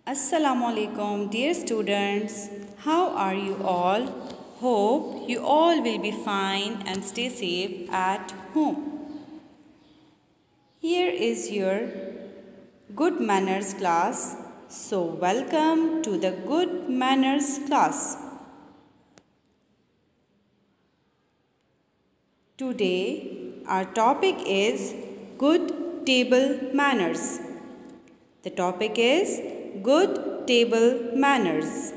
Assalamualaikum, dear students. How are you all? Hope you all will be fine and stay safe at home. Here is your good manners class. So, welcome to the good manners class. Today, our topic is good table manners. The topic is good table manners.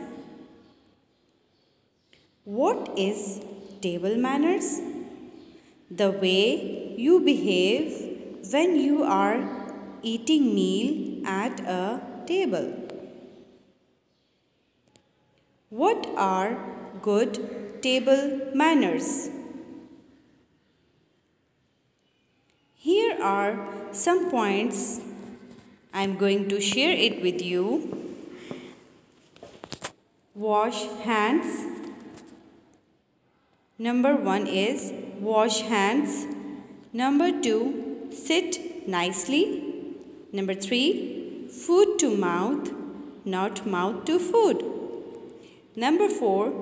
What is table manners? The way you behave when you are eating meal at a table. What are good table manners? Here are some points. I am going to share it with you. Wash hands. Number 1 is wash hands. Number 2, sit nicely. Number 3, food to mouth, not mouth to food. Number 4,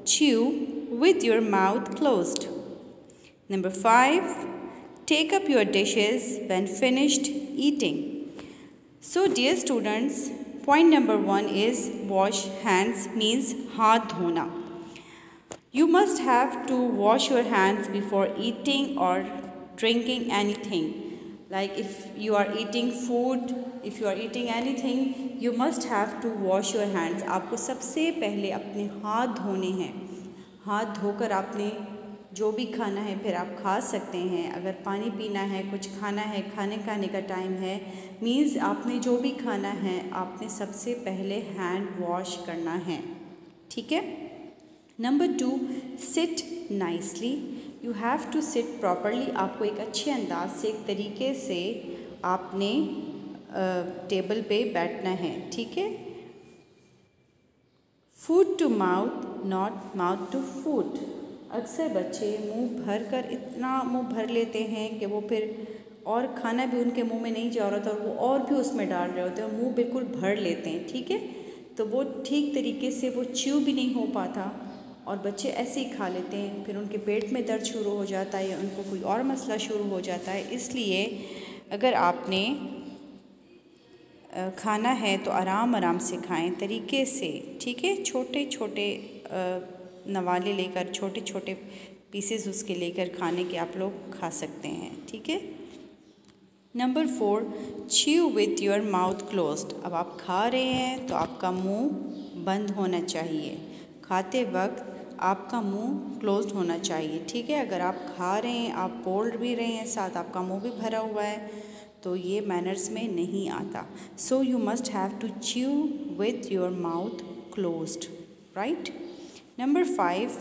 chew with your mouth closed. Number 5, take up your dishes when finished eating. So dear students, point number 1 is wash hands means हाथ धोना. You must have to wash your hands before eating or drinking anything. Like if you are eating food, if you are eating anything, you must have to wash your hands. आपको सबसे पहले अपने हाथ धोने हैं. हाथ धोकर आपने जो भी खाना है फिर आप खा सकते हैं. अगर पानी पीना है, कुछ खाना है, खाने का टाइम है, मीन्स आपने जो भी खाना है आपने सबसे पहले हैंड वॉश करना है. ठीक है. Number 2, sit nicely. You have to sit properly. आपको एक अच्छे अंदाज से, एक तरीके से आपने टेबल पे बैठना है. ठीक है. Food to mouth, not mouth to food. अक्सर बच्चे इतना मुंह भर लेते हैं कि वो फिर और खाना भी उनके मुंह में नहीं जा रहा था और वो और भी उसमें डाल रहे होते हैं, मुंह बिल्कुल भर लेते हैं. ठीक है. तो वो ठीक तरीके से वो च्यू भी नहीं हो पाता और बच्चे ऐसे ही खा लेते हैं. फिर उनके पेट में दर्द शुरू हो जाता है या उनको कोई और मसला शुरू हो जाता है. इसलिए अगर आपने खाना है तो आराम से खाएं, तरीके से. ठीक है. छोटे छोटे नवाले लेकर, छोटे छोटे पीसेस उसके लेकर खाने के आप लोग खा सकते हैं. ठीक है. Number 4, chew with your mouth closed. अब आप खा रहे हैं तो आपका मुंह बंद होना चाहिए. खाते वक्त आपका मुंह क्लोज्ड होना चाहिए. ठीक है. अगर आप खा रहे हैं, आप बोल भी रहे हैं, साथ आपका मुंह भी भरा हुआ है, तो ये मैनर्स में नहीं आता. So you must have to chew with your mouth closed. Right. Number 5,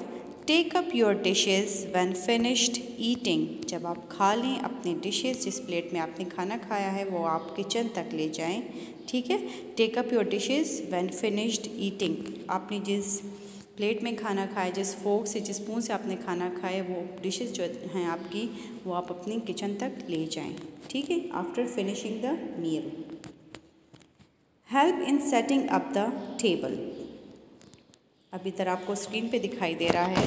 take up your dishes when finished eating. जब आप खा लें, अपने डिशेज़, जिस प्लेट में आपने खाना खाया है वो आप किचन तक ले जाएं. ठीक है. Take up your dishes when finished eating. आपने जिस प्लेट में खाना खाया, जिस फोक से, जिस स्पून से आपने खाना खाया, वो डिशेज़ जो हैं आपकी, वो आप अपनी किचन तक ले जाएं. ठीक है. After finishing the meal. Help in setting up the table. अभी तरह आपको स्क्रीन पे दिखाई दे रहा है,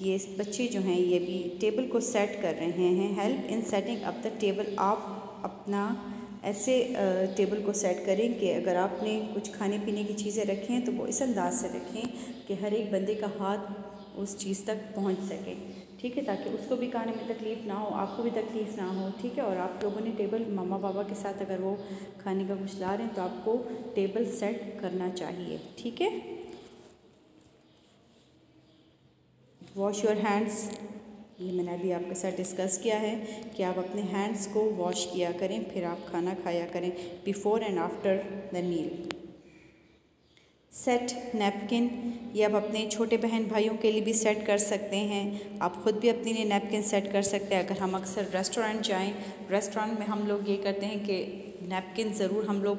ये बच्चे जो हैं ये भी टेबल को सेट कर रहे हैं. Help in setting up the table. आप अपना ऐसे टेबल को सेट करें कि अगर आपने कुछ खाने पीने की चीज़ें रखी हैं तो वो इस अंदाज से रखें कि हर एक बंदे का हाथ उस चीज़ तक पहुंच सके. ठीक है. ताकि उसको भी खाने में तकलीफ़ ना हो, आपको भी तकलीफ़ ना हो. ठीक है. और आप लोगों ने टेबल मम्मा पापा के साथ अगर वो खाने का कुछ ला रहे हैं तो आपको टेबल सेट करना चाहिए. ठीक है. Wash your hands. ये मैंने अभी आपके साथ डिस्कस किया है कि आप अपने हैंड्स को वॉश किया करें, फिर आप खाना खाया करें, before and after the meal. Set napkin. ये आप अपने छोटे बहन भाइयों के लिए भी सेट कर सकते हैं. आप ख़ुद भी अपने लिए नैपकिन सेट कर सकते हैं. अगर हम अक्सर रेस्टोरेंट जाएं, रेस्टोरेंट में हम लोग ये करते हैं कि नैपकिन ज़रूर हम लोग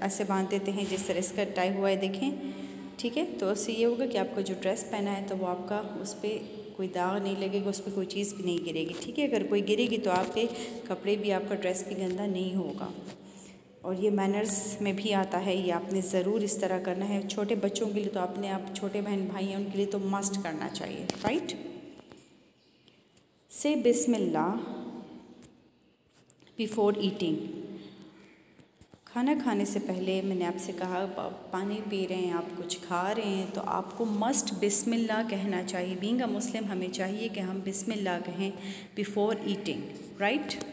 ऐसे बांध देते हैं जिस तरह इसका टाई हुआ है, देखें. ठीक है. तो उससे ये होगा कि आपको जो ड्रेस पहना है तो वो आपका उस पर कोई दाग नहीं लगेगा, उस पर कोई चीज़ भी नहीं गिरेगी. ठीक है. अगर कोई गिरेगी तो आपके कपड़े भी, आपका ड्रेस भी गंदा नहीं होगा. और ये मैनर्स में भी आता है, ये आपने ज़रूर इस तरह करना है। छोटे बच्चों के लिए तो आपने, आप छोटे बहन भाई हैं उनके लिए तो मस्ट करना चाहिए, राइट। से बिस्मिल्लाह बिफोर ईटिंग। खाना खाने से पहले मैंने आपसे कहा, पानी पी रहे हैं, आप कुछ खा रहे हैं, तो आपको मस्ट बिस्मिल्लाह कहना चाहिए। बीइंग अ मुस्लिम हमें चाहिए कि हम बिस्मिल्लाह कहें before eating, right.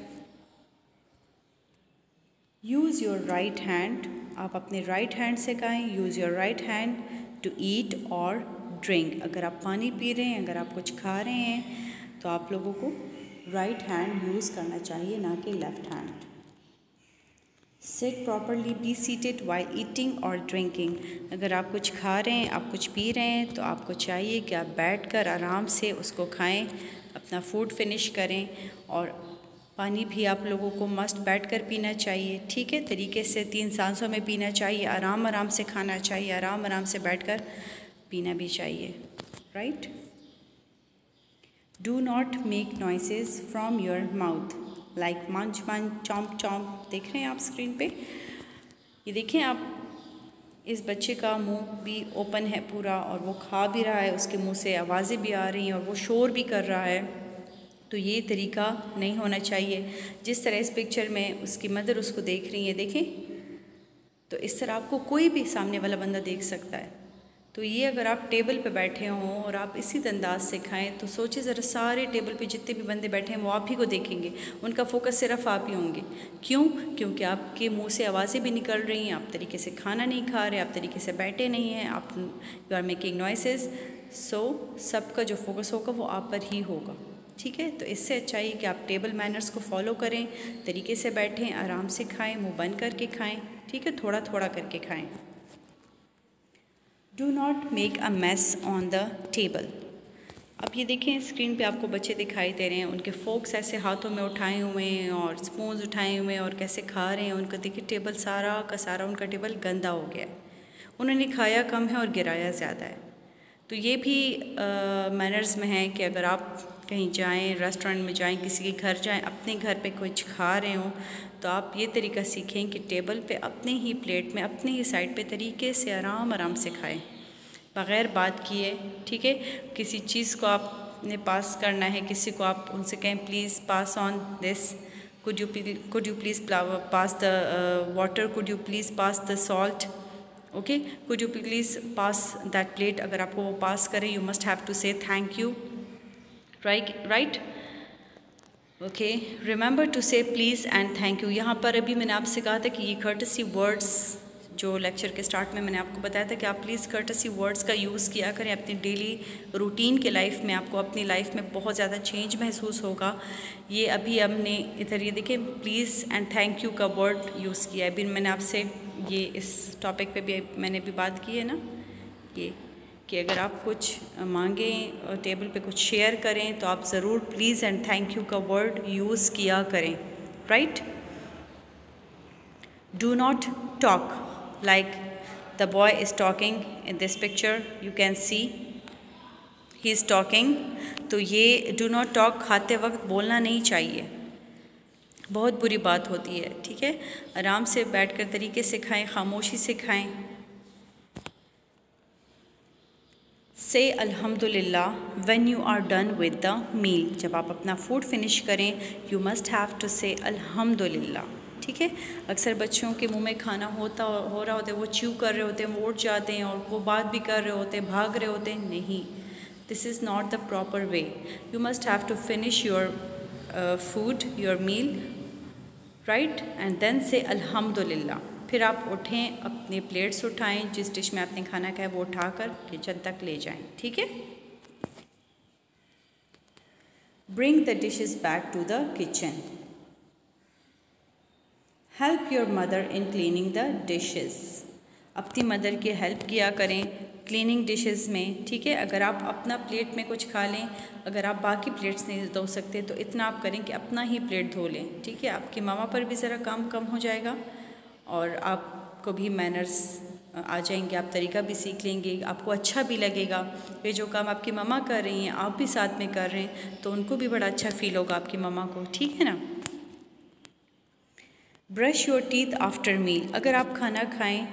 Use your right hand, आप अपने राइट हैंड से खाएं। Use your right hand to eat और ड्रिंक। अगर आप पानी पी रहे हैं, अगर आप कुछ खा रहे हैं, तो आप लोगों को राइट हैंड यूज़ करना चाहिए, ना कि left hand. Seat properly, be seated while eating और ड्रिंकिंग। अगर आप कुछ खा रहे हैं, आप कुछ पी रहे हैं, तो आपको चाहिए कि आप बैठकर आराम से उसको खाएं, अपना फूड फिनिश करें। और पानी भी आप लोगों को मस्ट बैठकर पीना चाहिए, ठीक है, तरीके से 3 सांसों में पीना चाहिए। आराम आराम से खाना चाहिए, आराम आराम से बैठकर पीना भी चाहिए, right. Do not make noises from your mouth like मंच मंच, चॉम्प चॉम्प। देख रहे हैं आप स्क्रीन पे, ये देखें आप, इस बच्चे का मुंह भी ओपन है पूरा और वो खा भी रहा है, उसके मुंह से आवाज़ें भी आ रही हैं और वो शोर भी कर रहा है। तो ये तरीका नहीं होना चाहिए। जिस तरह इस पिक्चर में उसकी मदर उसको देख रही है, देखें, तो इस तरह आपको कोई भी सामने वाला बंदा देख सकता है। तो ये अगर आप टेबल पे बैठे हों और आप इसी अंदाज से खाएं, तो सोचिए ज़रा, सारे टेबल पे जितने भी बंदे बैठे हैं वो आप ही को देखेंगे, उनका फोकस सिर्फ आप ही होंगे। क्यों? क्योंकि आपके मुंह से आवाज़ें भी निकल रही हैं, आप तरीके से खाना नहीं खा रहे, आप तरीके से बैठे नहीं हैं, आप यू आर मेकिंग नॉइसेस। सो सबका जो फोकस होगा वो आप पर ही होगा, ठीक है। तो इससे अच्छा है कि आप टेबल मैनर्स को फॉलो करें, तरीके से बैठें, आराम से खाएं, मुंह बंद करके खाएं, ठीक है, थोड़ा थोड़ा करके खाएं। Do not make a mess on the table. अब ये देखें स्क्रीन पे आपको बच्चे दिखाई दे रहे हैं, उनके फोक्स ऐसे हाथों में उठाए हुए हैं और स्पून उठाए हुए हैं और कैसे खा रहे हैं। उनका देखिए टेबल सारा का सारा उनका टेबल गंदा हो गया है, उन्होंने खाया कम है और गिराया ज़्यादा है। तो ये भी मैनर्स में है कि अगर आप कहीं जाएं, रेस्टोरेंट में जाएं, किसी के घर जाएं, अपने घर पे कुछ खा रहे हों, तो आप ये तरीका सीखें कि टेबल पे अपने ही प्लेट में, अपने ही साइड पे तरीके से आराम आराम से खाएं, बग़ैर बात किए, ठीक है। किसी चीज़ को आपने पास करना है, किसी को आप उनसे कहें please pass on this, could you please pass the water, could you please pass the salt, okay, could you please pass that plate। अगर आपको वो पास करें, you must have to say thank you, right, okay, remember to say please and thank you। यहाँ पर अभी मैंने आपसे कहा था कि ये courtesy words, जो लेक्चर के स्टार्ट में मैंने आपको बताया था कि आप प्लीज़ कर्टसी वर्ड्स का यूज़ किया करें अपनी डेली रूटीन के लाइफ में। आपको अपनी लाइफ में बहुत ज़्यादा चेंज महसूस होगा। ये अभी हमने इधर ये देखें प्लीज़ एंड थैंक यू का वर्ड यूज़ किया है। अभी मैंने आपसे ये इस टॉपिक पे भी मैंने भी बात की है ना, ये कि अगर आप कुछ मांगें और टेबल पे कुछ शेयर करें तो आप ज़रूर प्लीज़ एंड थैंक यू का वर्ड यूज़ किया करें, right. Do not talk like the boy is talking in this picture, you can see he is talking। तो ये do not talk खाते वक्त बोलना नहीं चाहिए, बहुत बुरी बात होती है, ठीक है। आराम से बैठकर तरीके से खाएं, खामोशी से खाएं। से अल्हम्दुलिल्लाह when you are done with the meal। जब आप अपना फूड फिनिश करें, you must have to say अल्हम्दुलिल्लाह, ठीक है। अक्सर बच्चों के मुंह में खाना हो रहा होता है, वो च्यू कर रहे होते हैं, वो उठ जाते हैं और वो बात भी कर रहे होते हैं, भाग रहे होते हैं। नहीं, this is not the proper way. You must have to finish your food, your meal, right, and then say अल्हम्दुलिल्लाह। फिर आप उठें, अपने प्लेट्स उठाएं, जिस डिश में आपने खाना खाया वो उठाकर किचन तक ले जाएं, ठीक है। Bring the dishes back to the kitchen. Help your mother in cleaning the dishes. अपनी मदर की हेल्प किया करें क्लीनिंग डिशेस में, ठीक है। अगर आप अपना प्लेट में कुछ खा लें, अगर आप बाकी प्लेट्स नहीं धो सकते तो इतना आप करें कि अपना ही प्लेट धो लें, ठीक है। आपकी मामा पर भी ज़रा काम कम हो जाएगा और आपको भी मैनर्स आ जाएंगे, आप तरीका भी सीख लेंगे, आपको अच्छा भी लगेगा। ये जो काम आपकी मम्मा कर रही हैं आप भी साथ में कर रहे हैं, तो उनको भी बड़ा अच्छा फील होगा आपकी मम्मा को, ठीक है ना। Brush your teeth after meal. अगर आप खाना खाएं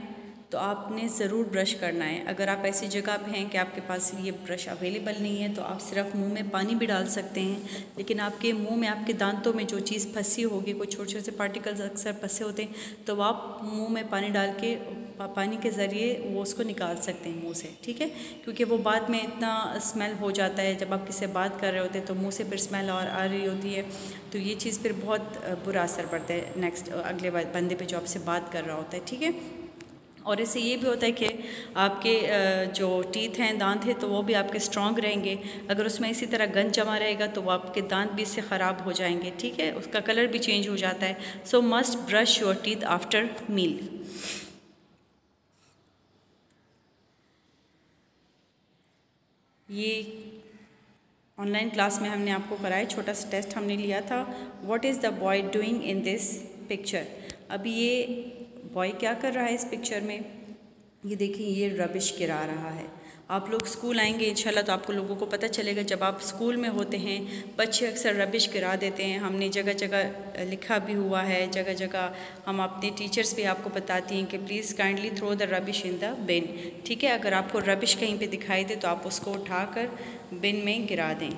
तो आपने ज़रूर ब्रश करना है। अगर आप ऐसी जगह पे हैं कि आपके पास ये ब्रश अवेलेबल नहीं है तो आप सिर्फ मुंह में पानी भी डाल सकते हैं, लेकिन आपके मुंह में, आपके दांतों में जो चीज़ फंसी होगी, कोई छोटे छोटे से पार्टिकल्स अक्सर फंसे होते हैं, तो आप मुंह में पानी डाल के पानी के ज़रिए वो उसको निकाल सकते हैं मुंह से, ठीक है। क्योंकि वो बाद में इतना स्मेल हो जाता है, जब आप किसी से बात कर रहे होते हैं तो मुँह से फिर स्मेल और आ रही होती है, तो ये चीज़ फिर बहुत बुरा असर पड़ता है नेक्स्ट अगले बंदे पे जो आपसे बात कर रहा होता है, ठीक है। और इससे ये भी होता है कि आपके जो टीथ हैं, दांत हैं, तो वो भी आपके स्ट्रॉन्ग रहेंगे। अगर उसमें इसी तरह गंद जमा रहेगा तो वो आपके दांत भी इससे ख़राब हो जाएंगे, ठीक है, उसका कलर भी चेंज हो जाता है। So must brush your teeth after meal. ये ऑनलाइन क्लास में हमने आपको कराया, छोटा सा टेस्ट हमने लिया था। What is the boy doing in this picture. अभी ये बॉय क्या कर रहा है इस पिक्चर में, ये देखिए, ये रबिश गिरा रहा है। आप लोग स्कूल आएंगे इंशाल्लाह तो आपको लोगों को पता चलेगा, जब आप स्कूल में होते हैं बच्चे अक्सर रबिश गिरा देते हैं। हमने जगह जगह लिखा भी हुआ है, जगह जगह हम अपने टीचर्स भी आपको बताती हैं कि please kindly throw the rubbish in the bin, ठीक है। अगर आपको रबिश कहीं पे दिखाई दे तो आप उसको उठाकर बिन में गिरा दें।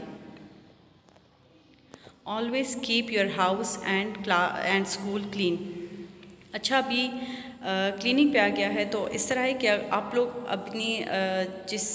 Always keep your house and school clean. अच्छा, अभी क्लीनिंग पे आ गया है, तो इस तरह है कि आप लोग अपनी जिस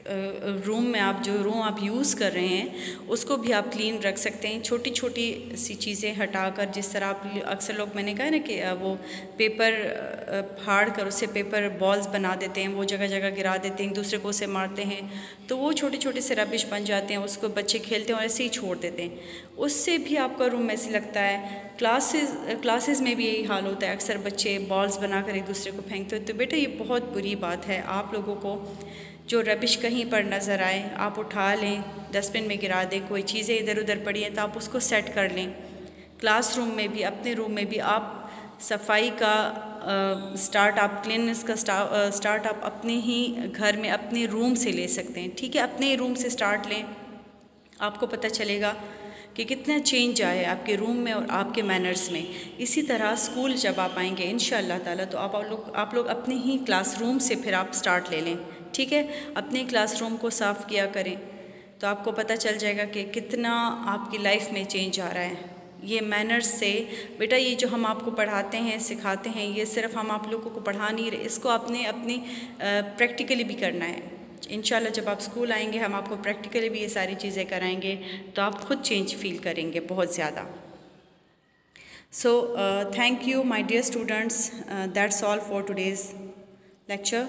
रूम में जो रूम आप यूज़ कर रहे हैं उसको भी आप क्लीन रख सकते हैं। छोटी छोटी सी चीज़ें हटाकर, जिस तरह आप अक्सर लोग, मैंने कहा ना कि वो पेपर फाड़ कर उससे पेपर बॉल्स बना देते हैं, वो जगह जगह गिरा देते हैं, दूसरे को उसे मारते हैं, तो वो छोटे छोटे से रबिश बन जाते हैं, उसको बच्चे खेलते हैं और ऐसे ही छोड़ देते हैं, उससे भी आपका रूम ऐसे लगता है। क्लासेस में भी यही हाल होता है, अक्सर बच्चे बॉल्स बनाकर एक दूसरे को फेंकते हैं। तो बेटा ये बहुत बुरी बात है। आप लोगों को जो रबिश कहीं पर नज़र आए आप उठा लें, डस्टबिन में गिरा दें। कोई चीज़ें इधर उधर पड़ी हैं तो आप उसको सेट कर लें। क्लासरूम में भी, अपने रूम में भी आप सफाई का स्टार्ट, आप क्लीननेस का स्टार्ट आप अपने ही घर में, अपने रूम से ले सकते हैं, ठीक है। अपने रूम से स्टार्ट लें, आपको पता चलेगा कि कितना चेंज आया है आपके रूम में और आपके मैनर्स में। इसी तरह स्कूल जब आप आएंगे इंशाअल्लाह ताला तो आप लोग अपने ही क्लासरूम से फिर आप स्टार्ट ले लें, ठीक है। अपने क्लासरूम को साफ़ किया करें तो आपको पता चल जाएगा कि कितना आपकी लाइफ में चेंज आ रहा है। ये मैनर्स से बेटा, ये जो हम आपको पढ़ाते हैं, सिखाते हैं, ये सिर्फ हम आप लोगों को पढ़ा नहीं रहे, इसको आपने अपनी प्रैक्टिकली भी करना है। इंशाल्लाह जब आप स्कूल आएंगे हम आपको प्रैक्टिकली भी ये सारी चीज़ें कराएंगे तो आप खुद चेंज फील करेंगे बहुत ज़्यादा। So thank you my dear students, that's all for today's lecture.